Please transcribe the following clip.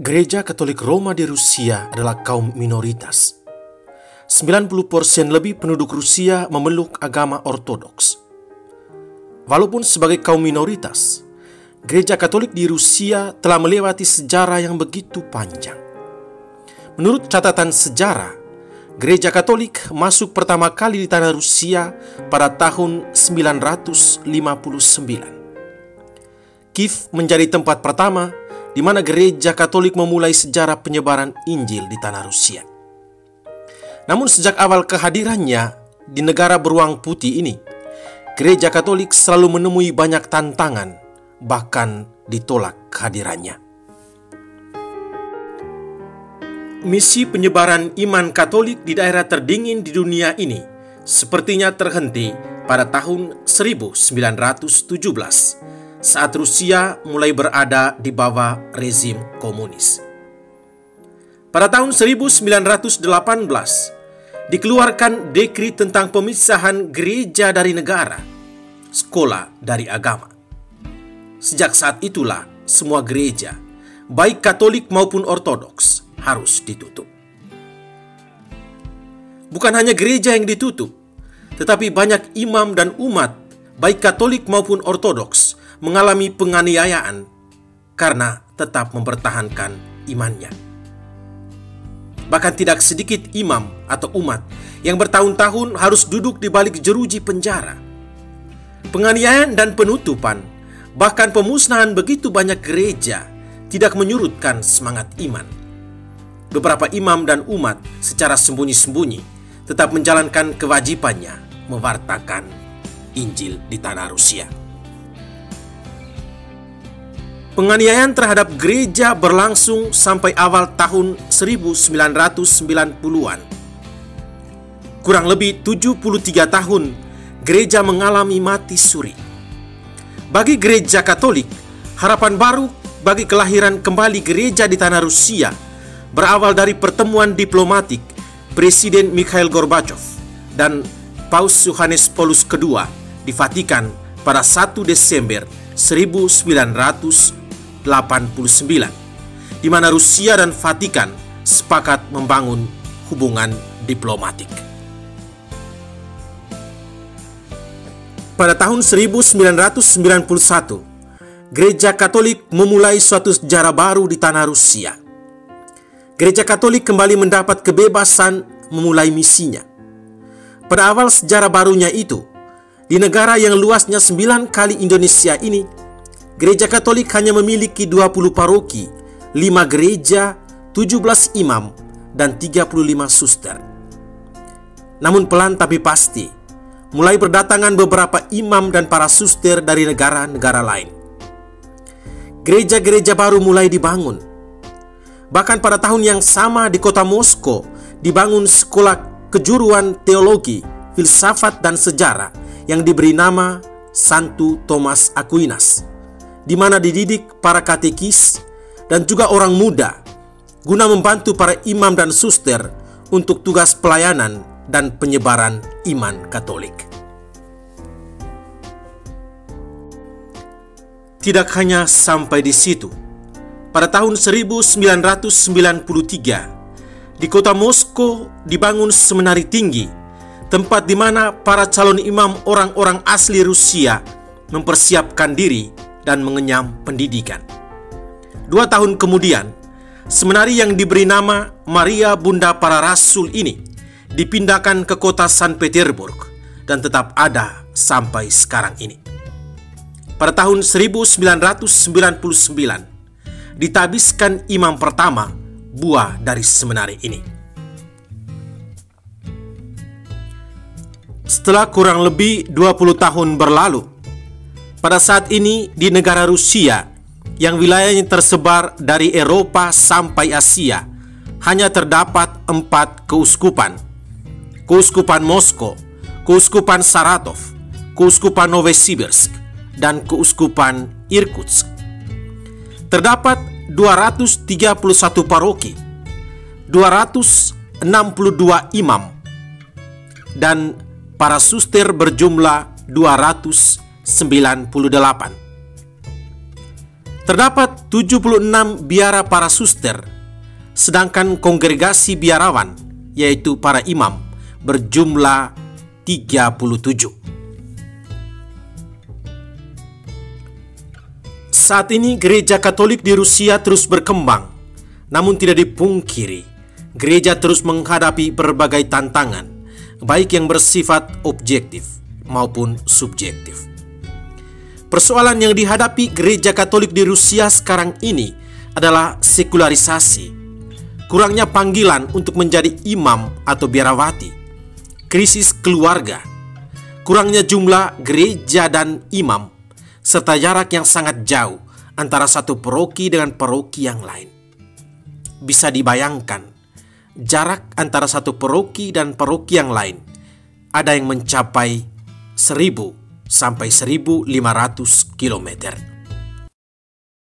Gereja Katolik Roma di Rusia adalah kaum minoritas. 90% lebih penduduk Rusia memeluk agama Ortodoks. Walaupun sebagai kaum minoritas, Gereja Katolik di Rusia telah melewati sejarah yang begitu panjang. Menurut catatan sejarah, Gereja Katolik masuk pertama kali di tanah Rusia pada tahun 959. Kiev menjadi tempat pertama di mana Gereja Katolik memulai sejarah penyebaran Injil di tanah Rusia. Namun sejak awal kehadirannya di negara beruang putih ini, Gereja Katolik selalu menemui banyak tantangan, bahkan ditolak kehadirannya. Misi penyebaran iman Katolik di daerah terdingin di dunia ini sepertinya terhenti pada tahun 1917 saat Rusia mulai berada di bawah rezim komunis. Pada tahun 1918 dikeluarkan dekri tentang pemisahan gereja dari negara, sekolah dari agama. Sejak saat itulah semua gereja, baik Katolik maupun Ortodoks, harus ditutup. Bukan hanya gereja yang ditutup, tetapi banyak imam dan umat, baik Katolik maupun Ortodoks, mengalami penganiayaan karena tetap mempertahankan imannya. Bahkan tidak sedikit imam atau umat yang bertahun-tahun harus duduk di balik jeruji penjara. Penganiayaan dan penutupan, bahkan pemusnahan begitu banyak gereja tidak menyurutkan semangat iman. Beberapa imam dan umat secara sembunyi-sembunyi tetap menjalankan kewajibannya mewartakan Injil di tanah Rusia. Penganiayaan terhadap gereja berlangsung sampai awal tahun 1990-an. Kurang lebih 73 tahun, gereja mengalami mati suri. Bagi Gereja Katolik, harapan baru bagi kelahiran kembali gereja di tanah Rusia berawal dari pertemuan diplomatik Presiden Mikhail Gorbachev dan Paus Yohanes Paulus II di Vatikan pada 1 Desember 1989, di mana Rusia dan Vatikan sepakat membangun hubungan diplomatik. Pada tahun 1991, Gereja Katolik memulai suatu sejarah baru di tanah Rusia. Gereja Katolik kembali mendapat kebebasan memulai misinya. Pada awal sejarah barunya itu, di negara yang luasnya 9 kali Indonesia ini, Gereja Katolik hanya memiliki 20 paroki, 5 gereja, 17 imam, dan 35 suster. Namun pelan tapi pasti, mulai berdatangan beberapa imam dan para suster dari negara-negara lain. Gereja-gereja baru mulai dibangun. Bahkan pada tahun yang sama di kota Moskow dibangun sekolah kejuruan teologi, filsafat, dan sejarah yang diberi nama Santo Thomas Aquinas, di mana dididik para katekis dan juga orang muda guna membantu para imam dan suster untuk tugas pelayanan dan penyebaran iman Katolik. Tidak hanya sampai di situ. Pada tahun 1993, di kota Moskow dibangun seminari tinggi, tempat di mana para calon imam orang-orang asli Rusia mempersiapkan diri dan mengenyam pendidikan. 2 tahun kemudian, seminari yang diberi nama Maria Bunda Para Rasul ini dipindahkan ke kota San Petersburg dan tetap ada sampai sekarang ini. Pada tahun 1999, ditabiskan imam pertama buah dari seminari ini. Setelah kurang lebih 20 tahun berlalu, pada saat ini di negara Rusia yang wilayahnya tersebar dari Eropa sampai Asia, hanya terdapat 4 keuskupan: Keuskupan Moskow, Keuskupan Saratov, Keuskupan Novosibirsk, dan Keuskupan Irkutsk. Terdapat 231 paroki, 262 imam, dan para suster berjumlah 298. Terdapat 76 biara para suster, sedangkan kongregasi biarawan, yaitu para imam, berjumlah 37. Saat ini gereja Katolik di Rusia terus berkembang, namun tidak dipungkiri, gereja terus menghadapi berbagai tantangan, baik yang bersifat objektif maupun subjektif. Persoalan yang dihadapi gereja Katolik di Rusia sekarang ini adalah sekularisasi, kurangnya panggilan untuk menjadi imam atau biarawati, krisis keluarga, kurangnya jumlah gereja dan imam, serta jarak yang sangat jauh antara satu paroki dengan paroki yang lain. Bisa dibayangkan, jarak antara satu paroki dan paroki yang lain ada yang mencapai 1.000 sampai 1.500 km.